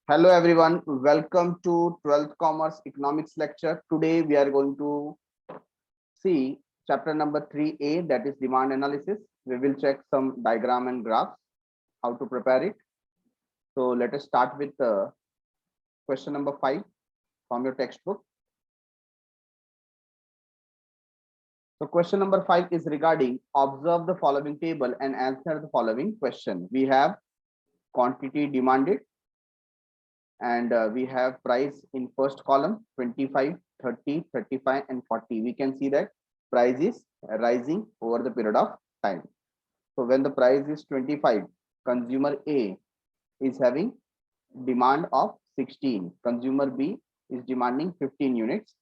Hello everyone, welcome to 12th Commerce Economics lecture. Today we are going to see chapter number 3A, that is demand analysis. We will check some diagram and graphs, how to prepare it. So let us start with question number 5 from your textbook. So question number 5 is regarding observe the following table and answer the following question. We have quantity demanded, and we have price in first column 25, 30, 35 and 40. We can see that price is rising over the period of time. So when the price is 25, consumer A is having demand of 16, consumer B is demanding 15 units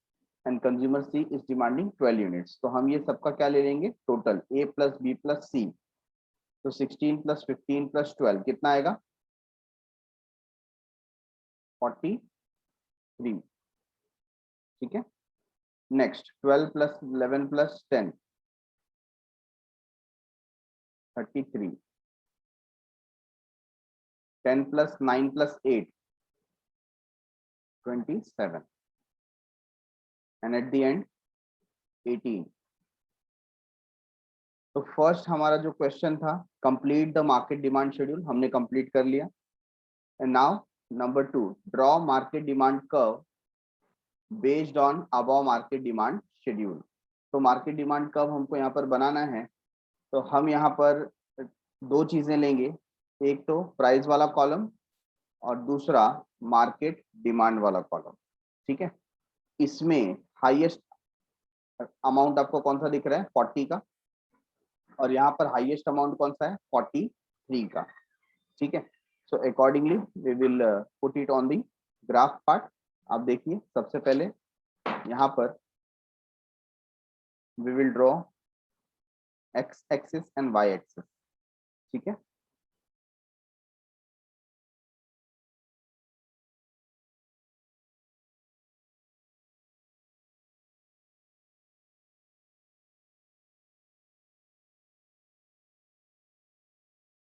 and consumer C is demanding 12 units. तो हम ये सबका क्या ले लेंगे, total A plus B plus C. तो 16 plus 15 plus 12 कितना आएगा, 43. ठीक है. Next 12 plus 11 plus 10, 33. 10 plus 9 plus 8, 27. And at the end 18. तो फर्स्ट हमारा जो क्वेश्चन था, complete the market demand schedule, हमने कंप्लीट कर लिया. And now number 2, draw market demand curve based on above market demand schedule. तो मार्केट डिमांड कर्व हमको यहाँ पर बनाना है. तो हम यहाँ पर दो चीजें लेंगे, एक तो प्राइस वाला कॉलम और दूसरा मार्केट डिमांड वाला कॉलम. ठीक है. इसमें हाईएस्ट अमाउंट आपको कौन सा दिख रहा है, 40 का, और यहाँ पर हाईएस्ट अमाउंट कौन सा है, 43 का. ठीक है. So accordingly we will put it on the graph part. आप देखिए, सबसे पहले यहाँ पर we will draw X axis and Y axis. ठीक है.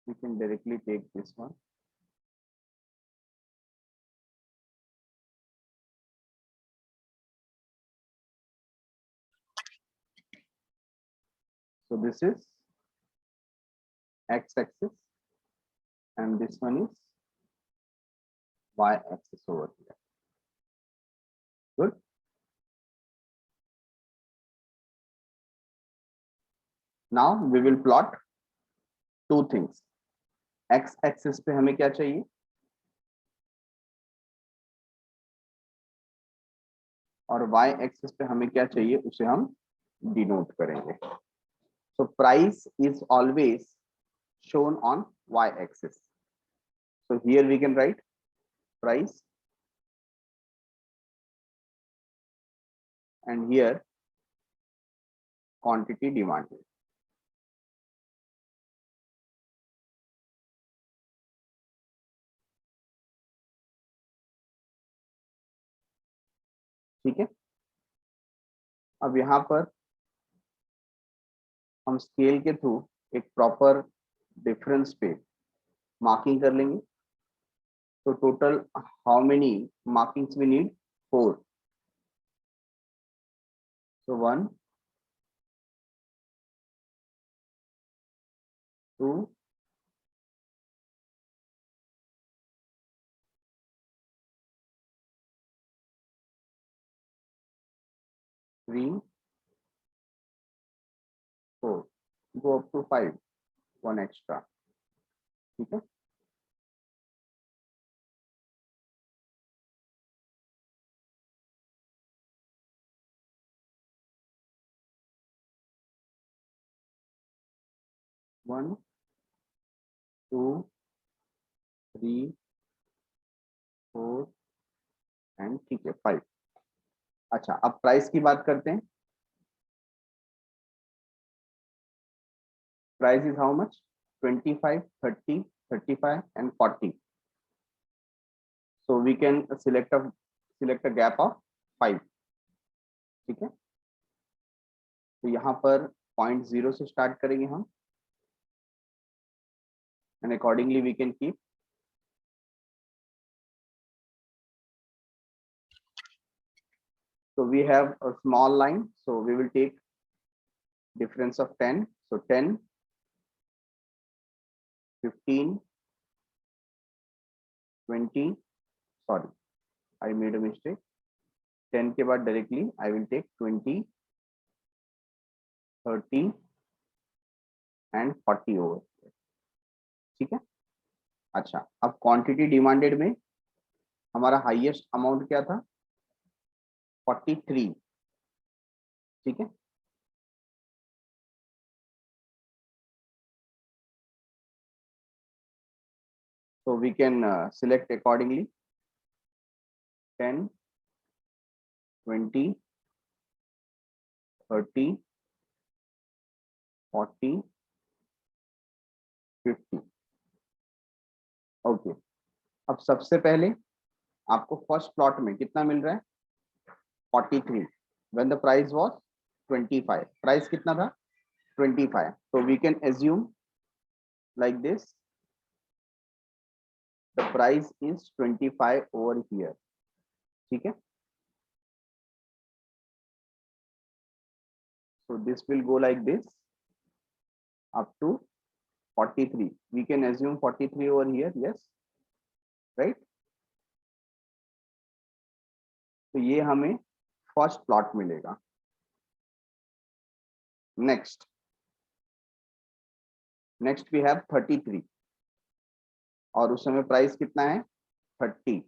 We can directly take this one. So this is x-axis and this one is y-axis over here. Good. Now we will plot two things. x-axis पे हमें क्या चाहिए, और y-axis पे हमें क्या चाहिए, उसे हम डिनोट करेंगे. So price is always shown on y-axis. So here we can write price and here quantity demanded. ठीक है. अब यहाँ पर हम स्केल के थ्रू एक प्रॉपर डिफरेंस पे मार्किंग कर लेंगे. तो total how many markings we need, 4. So 1, 2, 3, 4, go up to 5, 1 extra. ठीक है. वन, टू, थ्री, 4 एंड ठीक है 5. अच्छा, अब प्राइस की बात करते हैं. Price is how much, 25, 30, 35 and 40. So we can select a gap of 5. ठीक है. तो यहाँ पर 0.0 से स्टार्ट करेंगे हम, and accordingly we can keep So we have a small line, so we will take difference of 10. So 10, 15, 20, sorry, I made a mistake. 10 के बाद directly I will take 20, 30 and 40 over. ठीक है. अच्छा, अब क्वांटिटी डिमांडेड में हमारा highest amount क्या था? 43. ठीक है. So we can select accordingly. 10, 20, 30, 40, 50. Okay. अब सबसे पहले आपको फर्स्ट प्लॉट में कितना मिल रहा है? 43. When the price was 25. Price कितना था? 25. So we can assume like this. The price is 25 over here. ठीक है. So this will go like this up to 43. We can assume 43 over here. Yes, right. तो ये हमें first plot मिलेगा. Next we have 33 और उस समय price कितना है? 30.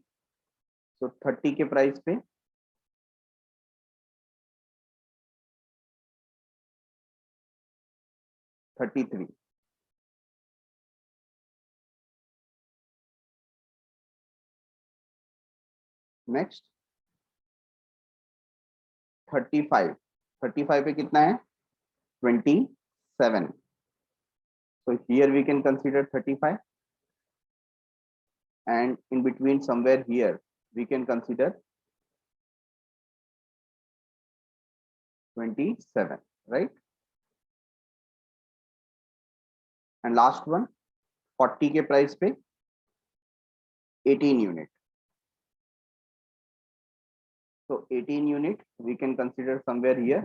तो 30 के प्राइस पे 33. नेक्स्ट 35. 35 पे कितना है? 27. So here we can consider 35 and in between somewhere here we can consider 27, right? And last one 40 के प्राइस पे 18 unit. So 18 unit we can consider somewhere here.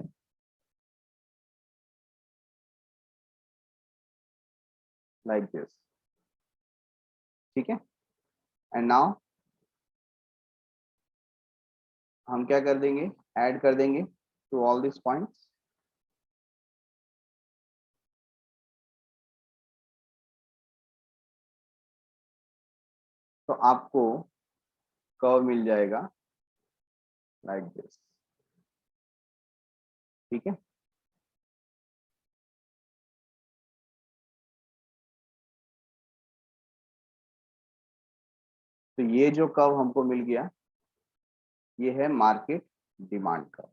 Like this. ठीक है. And now हम क्या कर देंगे? ऐड कर देंगे to all these points. तो आपको कर्व मिल जाएगा like this. ठीक है. तो ये जो कर्व हमको मिल गया ये है market demand curve.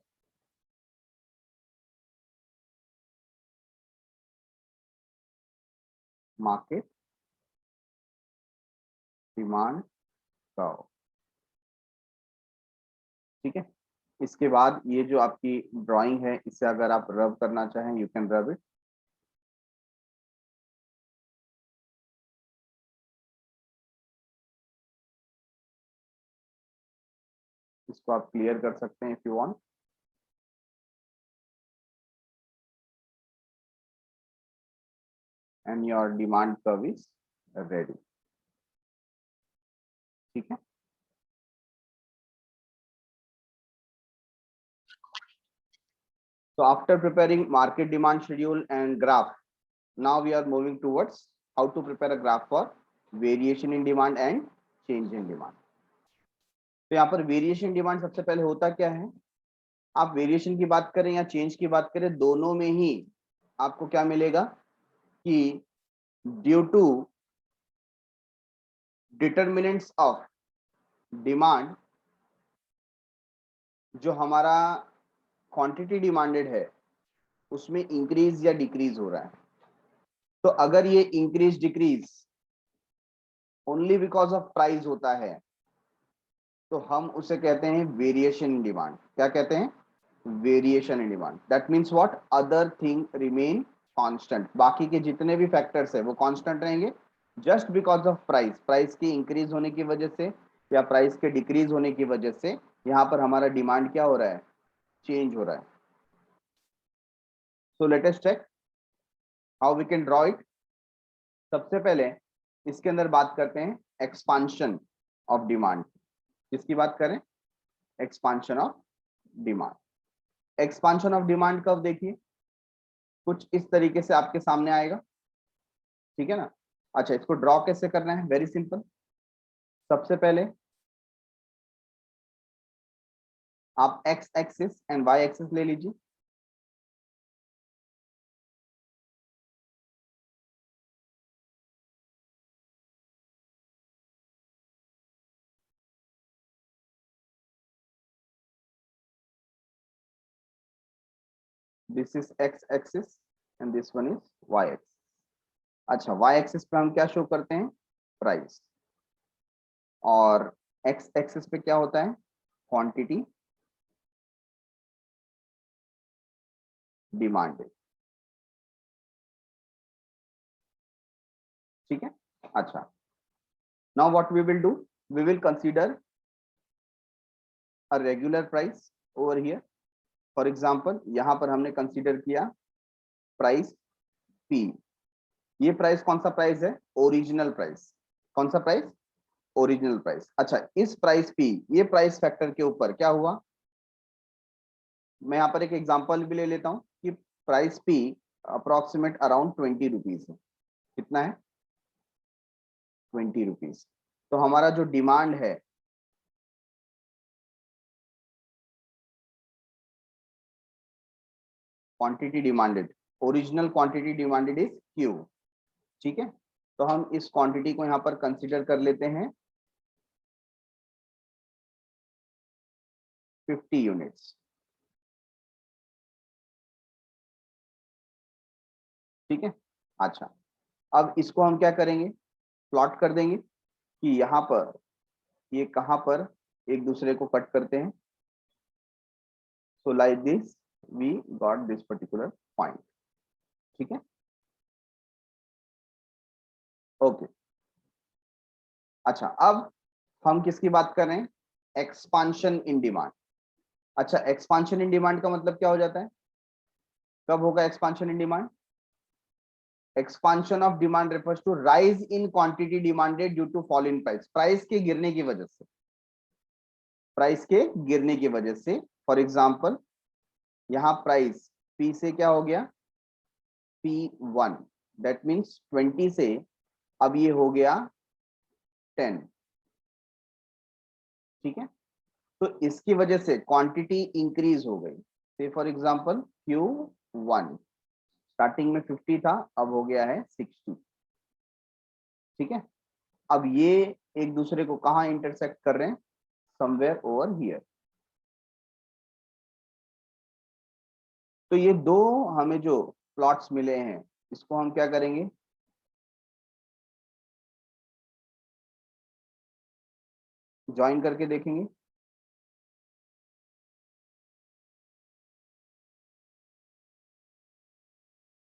Market demand curve. ठीक है. इसके बाद ये जो आपकी ड्राइंग है इसे अगर आप रब करना चाहें यू कैन रब इट. इसको आप क्लियर कर सकते हैं if you want. And your demand curve is ready. ठीक है. So after preparing market demand schedule and graph, now we are moving towards how to prepare a graph for variation in demand and change in demand. तो यहाँ पर variation demand सबसे पहले होता क्या है? आप वेरिएशन की बात करें या चेंज की बात करें दोनों में ही आपको क्या मिलेगा कि due to determinants of demand जो हमारा क्वांटिटी डिमांडेड है उसमें इंक्रीज या डिक्रीज हो रहा है. तो अगर ये increase decrease only because of price होता है तो हम उसे कहते हैं वेरिएशन इन डिमांड. क्या कहते हैं? Variation in demand. That means what? Other thing remain constant. बाकी के जितने भी फैक्टर्स है वो कांस्टेंट रहेंगे just because of price. Price की इंक्रीज होने की वजह से या प्राइस के डिक्रीज होने की वजह से यहाँ पर हमारा डिमांड क्या हो रहा है? चेंज हो रहा है। So let us check how we can draw it. सबसे पहले इसके अंदर बात करते हैं एक्सपांशन ऑफ डिमांड। किसकी बात करें? Expansion of demand. Expansion of demand कब देखिए कुछ इस तरीके से आपके सामने आएगा, ठीक है ना। अच्छा, इसको ड्रॉ कैसे करना है? Very simple. सबसे पहले आप X axis and Y axis ले लीजिए। This is X axis and this one is Y axis. अच्छा, वाई एक्सिस पे हम क्या शो करते हैं? प्राइस। और एक्स एक्सिस पे क्या होता है? Quantity demanded. ठीक है। अच्छा, now what we will do, we will consider a regular price over here. For example यहां पर हमने कंसीडर किया प्राइस पी। ये प्राइस कौन सा प्राइस है? Original price. कौन सा प्राइस? Original price. अच्छा, इस प्राइस पी, ये प्राइस फैक्टर के ऊपर क्या हुआ? मैं यहाँ पर एक एग्जांपल भी ले लेता हूँ कि price P approximate around 20 rupees है। कितना है? 20 रुपीज। तो हमारा जो डिमांड है, quantity demanded, original quantity demanded is Q. ठीक है, तो हम इस क्वांटिटी को यहाँ पर कंसीडर कर लेते हैं 50 यूनिट्स। ठीक है। अच्छा, अब इसको हम क्या करेंगे? प्लॉट कर देंगे कि यहाँ पर ये कहाँ पर एक दूसरे को कट करते हैं। So like this we got this particular point. ठीक है, ओके। अच्छा, अब हम किसकी बात कर रहे हैं? Expansion in demand. अच्छा, एक्सपांशन इन डिमांड का मतलब क्या हो जाता है? कब होगा expansion in demand? Expansion of demand refers to rise in quantity demanded due to fall in price. Price के गिरने की वजह से, प्राइस के गिरने की वजह से। फॉर एग्जांपल यहां प्राइस पी से क्या हो गया? P1, दैट मीन्स 20 से अब ये हो गया 10। ठीक है, तो इसकी वजह से क्वांटिटी इंक्रीज हो गई। से फॉर एग्जांपल Q1 स्टार्टिंग में 50 था, अब हो गया है 60। ठीक है, अब ये एक दूसरे को कहां इंटरसेक्ट कर रहे हैं? Somewhere over here. तो ये दो हमें जो प्लॉट्स मिले हैं, इसको हम क्या करेंगे? ज्वाइन करके देखेंगे।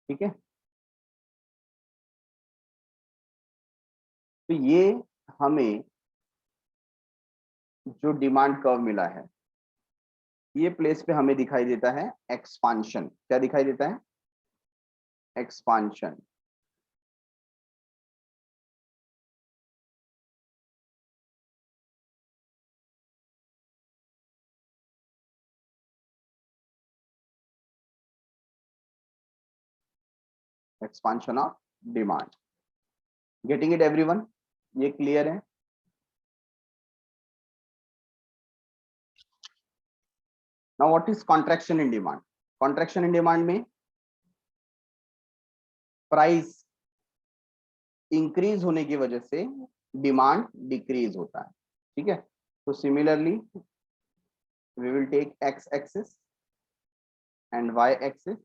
ठीक है, तो ये हमें जो डिमांड कर्व मिला है, ये प्लेस पे हमें दिखाई देता है एक्सपांशन। क्या दिखाई देता है? Expansion. Expansion of demand. Getting it everyone? ये क्लियर है? Now what is contraction in demand? Contraction in demand में प्राइस इंक्रीज होने की वजह से डिमांड डिक्रीज होता है। ठीक है, तो similarly we will take X axis and Y axis.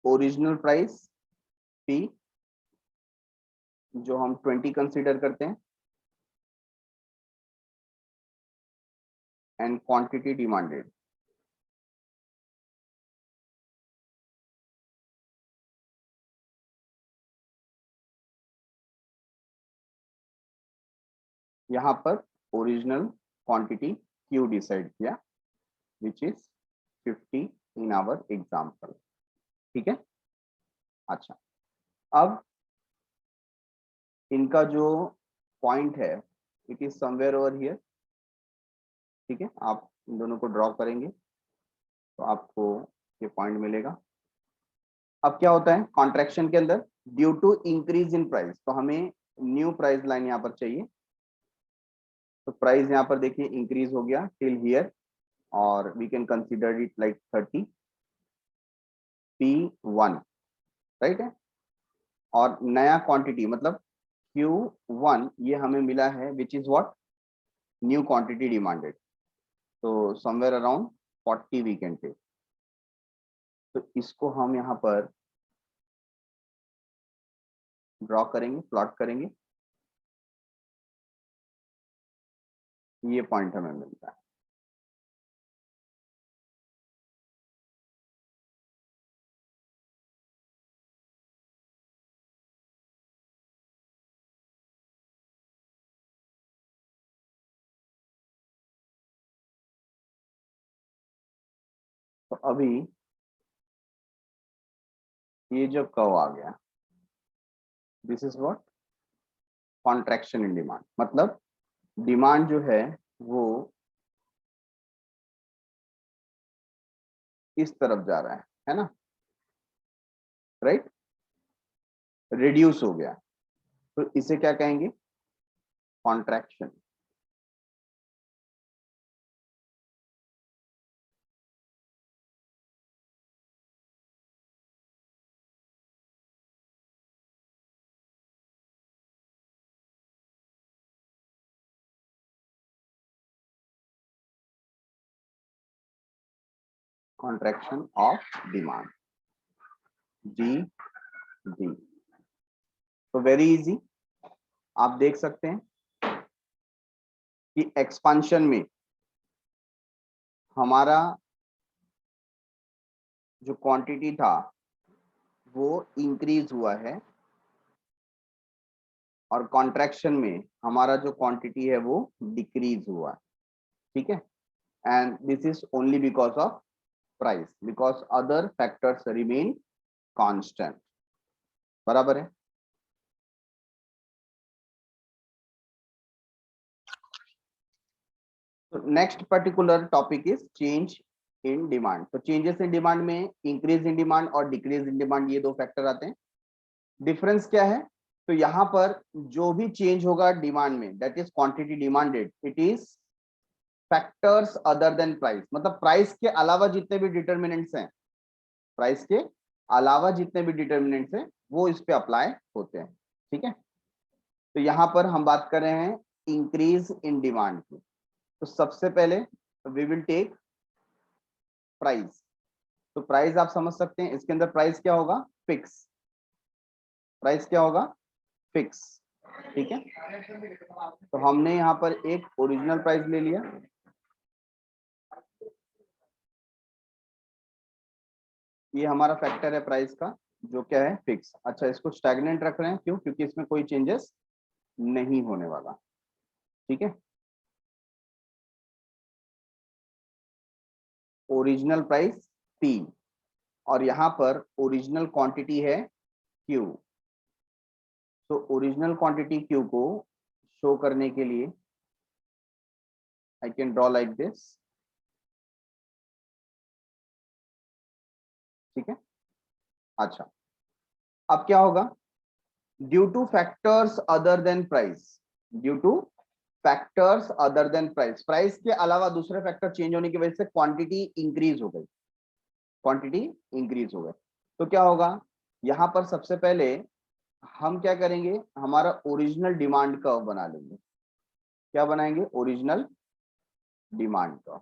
Original price P जो हम 20 कंसीडर करते हैं एंड क्वांटिटी डिमांडेड। यहाँ पर ओरिजिनल क्वांटिटी क्यू डिसाइड किया which is 50 in our example. ठीक है। अच्छा, अब इनका जो पॉइंट है it is somewhere over here. ठीक है, आप इन दोनों को ड्रॉ करेंगे तो आपको ये पॉइंट मिलेगा। अब क्या होता है कॉन्ट्रैक्शन के अंदर, due to increase in price, तो हमें न्यू प्राइस लाइन यहाँ पर चाहिए। तो प्राइस यहाँ पर देखिए इंक्रीज हो गया टिल हियर और we can consider it like 30 P1, right है। और नया क्वांटिटी मतलब Q1 ये हमें मिला है which is what, new quantity demanded. तो somewhere around 40 we can take. तो इसको हम यहाँ पर ड्रॉ करेंगे, प्लॉट करेंगे, ये पॉइंट हमें मिलता है। तो अभी ये जो कर्व आ गया, this is what, contraction in demand. मतलब डिमांड जो है वो इस तरफ जा रहा है ना, राइट, रिड्यूस हो गया। तो इसे क्या कहेंगे, contraction. Contraction of demand, D D. तो वेरी इजी, आप देख सकते हैं कि एक्सपांशन में हमारा जो क्वांटिटी था वो इंक्रीज हुआ है और कॉन्ट्रैक्शन में हमारा जो क्वांटिटी है वो डिक्रीज हुआ है। ठीक है, and this is only because of price, because other factors remain constant. बराबर है। तो next particular topic is change in demand. तो चेंजेस इन डिमांड में इंक्रीज इन डिमांड और डिक्रीज इन डिमांड ये दो फैक्टर आते हैं। डिफरेंस क्या है, तो यहां पर जो भी चेंज होगा डिमांड में, that is quantity demanded, it is factors other than price. मतलब प्राइस के अलावा जितने भी डिटर्मिनेंट्स हैं, प्राइस के अलावा जितने भी डिटर्मिनेंट्स हैं वो इस पे अप्लाई होते हैं। ठीक है, तो यहां पर हम बात कर रहे हैं इंक्रीज इन डिमांड की। तो सबसे पहले वी विल टेक प्राइस। तो प्राइस आप समझ सकते हैं, इसके अंदर प्राइस क्या होगा, फिक्स। प्राइस क्या होगा, फिक्स। ठीक है, तो हमने यहाँ पर एक ओरिजिनल प्राइस ले लिया, ये हमारा फैक्टर है प्राइस का जो क्या है, फिक्स। अच्छा, इसको स्टैग्नेंट रख रहे हैं, क्यों, क्योंकि इसमें कोई चेंजेस नहीं होने वाला। ठीक है, ओरिजिनल प्राइस P और यहाँ पर ओरिजिनल क्वांटिटी है Q। तो ओरिजिनल क्वांटिटी Q को शो करने के लिए I can draw like this. ठीक है, अच्छा, अब क्या होगा, due two factors other than price, due two factors other than price, price के अलावा दूसरे फैक्टर चेंज होने की वजह से क्वांटिटी इंक्रीज हो गई, क्वांटिटी इंक्रीज हो गई। तो क्या होगा, यहां पर सबसे पहले हम क्या करेंगे, हमारा ओरिजिनल डिमांड कर्व बना लेंगे। क्या बनाएंगे, ओरिजिनल डिमांड कर्व।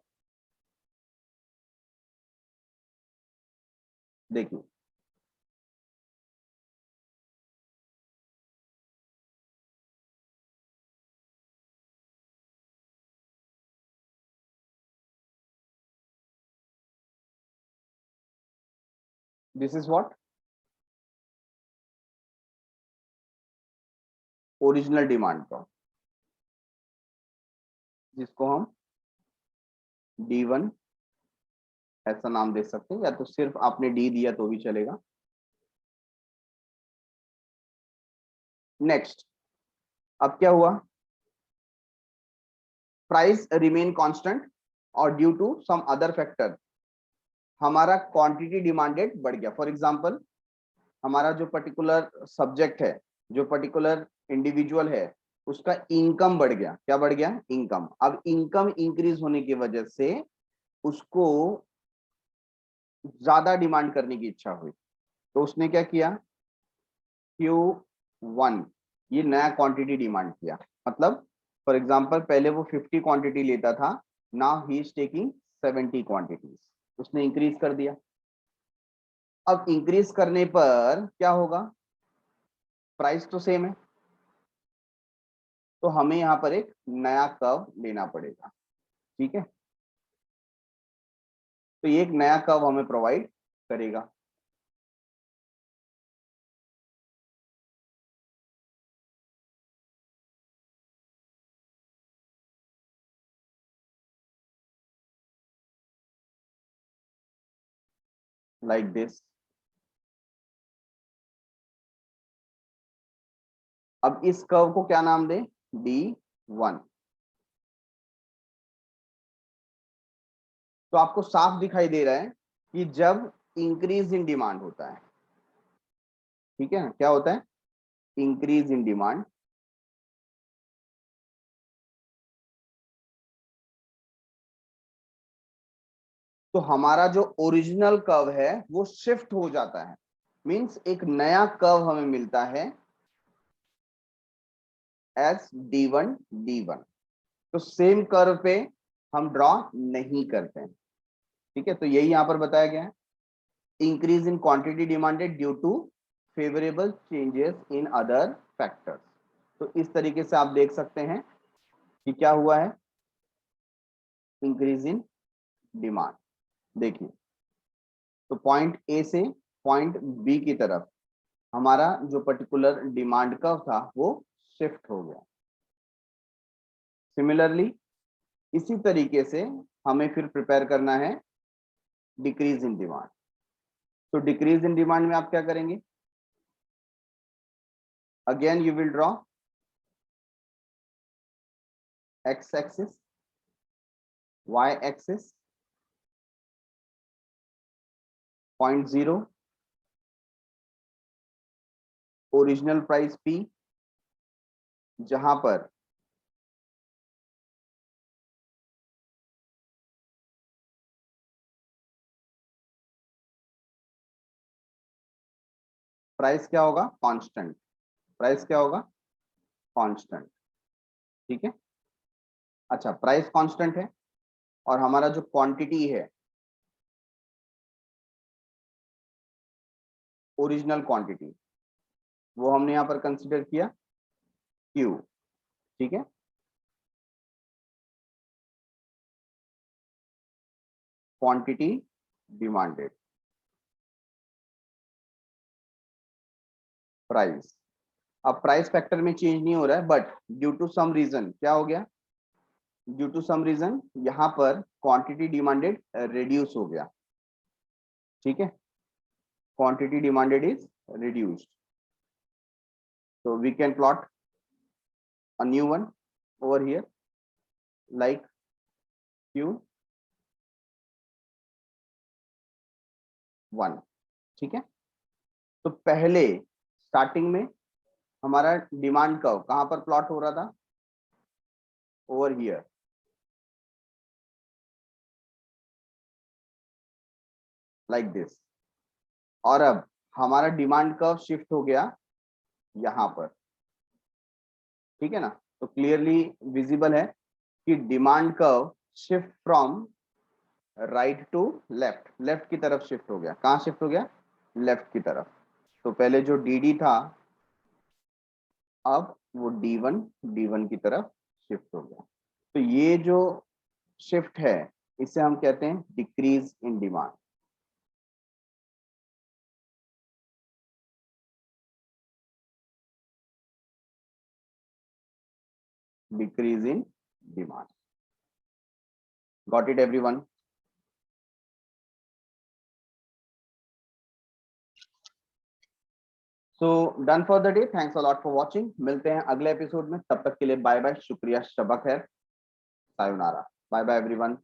देखिए, this is what, original demand curve. जिसको हम D1 ऐसा नाम दे सकते हैं, या तो सिर्फ आपने डी दिया तो भी चलेगा। नेक्स्ट, अब क्या हुआ, प्राइस रिमेन कांस्टेंट और due to some other factor हमारा क्वांटिटी डिमांडेड बढ़ गया। फॉर एग्जांपल, हमारा जो पर्टिकुलर सब्जेक्ट है, जो पर्टिकुलर इंडिविजुअल है, उसका इनकम बढ़ गया। क्या बढ़ गया? इनकम। अब इनकम इंक्रीज होने की वजह से उसको ज्यादा डिमांड करने की इच्छा हुई, तो उसने क्या किया, Q1 ये नया क्वांटिटी डिमांड किया। मतलब फॉर एग्जांपल पहले वो 50 क्वांटिटी लेता था, now he is taking 70 quantities, उसने इंक्रीज कर दिया। अब इंक्रीज करने पर क्या होगा, प्राइस तो सेम है, तो हमें यहाँ पर एक नया कर्व लेना पड़ेगा। ठीक है, तो ये एक नया कर्व हमें प्रोवाइड करेगा। Like this. अब इस कर्व को क्या नाम दें, D1। तो आपको साफ दिखाई दे रहा है कि जब इंक्रीज इन डिमांड होता है, ठीक है, क्या होता है, इंक्रीज इन डिमांड, तो हमारा जो ओरिजिनल कर्व है वो शिफ्ट हो जाता है। मींस एक नया कर्व हमें मिलता है एस D1। तो सेम कर्व पे हम ड्रॉ नहीं करते हैं। ठीक है, तो यही यहां पर बताया गया है, increase in quantity demanded due to favourable changes in other factors. तो इस तरीके से आप देख सकते हैं कि क्या हुआ है, इंक्रीज इन डिमांड। देखिए, तो पॉइंट ए से पॉइंट बी की तरफ हमारा जो पर्टिकुलर डिमांड कर्व था वो शिफ्ट हो गया। सिमिलरली इसी तरीके से हमें फिर प्रिपेयर करना है डिक्रीज इन डिमांड। तो डिक्रीज इन डिमांड में आप क्या करेंगे, again you will draw X axis, Y axis, point 0, original price P, जहां पर प्राइस क्या होगा, कांस्टेंट। प्राइस क्या होगा, कांस्टेंट। ठीक है, अच्छा, प्राइस कांस्टेंट है और हमारा जो क्वांटिटी है ओरिजिनल क्वांटिटी, वो हमने यहां पर कंसीडर किया Q। ठीक है, क्वांटिटी डिमांडेड, प्राइस। अब प्राइस फैक्टर में चेंज नहीं हो रहा है, but due to some reason क्या हो गया, ड्यू टू सम रीजन यहाँ पर क्वांटिटी डिमांडेड रिड्यूस हो गया। ठीक है, quantity demanded is reduced, so we can plot a new one over here like Q1। ठीक है, तो पहले स्टार्टिंग में हमारा डिमांड कर्व कहां पर प्लॉट हो रहा था, ओवर हियर, लाइक दिस। और अब हमारा डिमांड कर्व शिफ्ट हो गया यहां पर। ठीक है ना, तो क्लियरली विजिबल है कि demand curve shift from right to left, left की तरफ शिफ्ट हो गया। कहां शिफ्ट हो गया, लेफ्ट की तरफ। तो पहले जो डी था, अब वो D1 की तरफ शिफ्ट हो गया। तो ये जो शिफ्ट है इसे हम कहते हैं decrease in demand. Decrease in demand. Got it everyone? So done for the day. Thanks a lot for watching. मिलते हैं अगले एपिसोड में, तब तक के लिए बाय बाय, शुक्रिया, शबा खैर, सायोनारा, बाय बाय एवरीवन।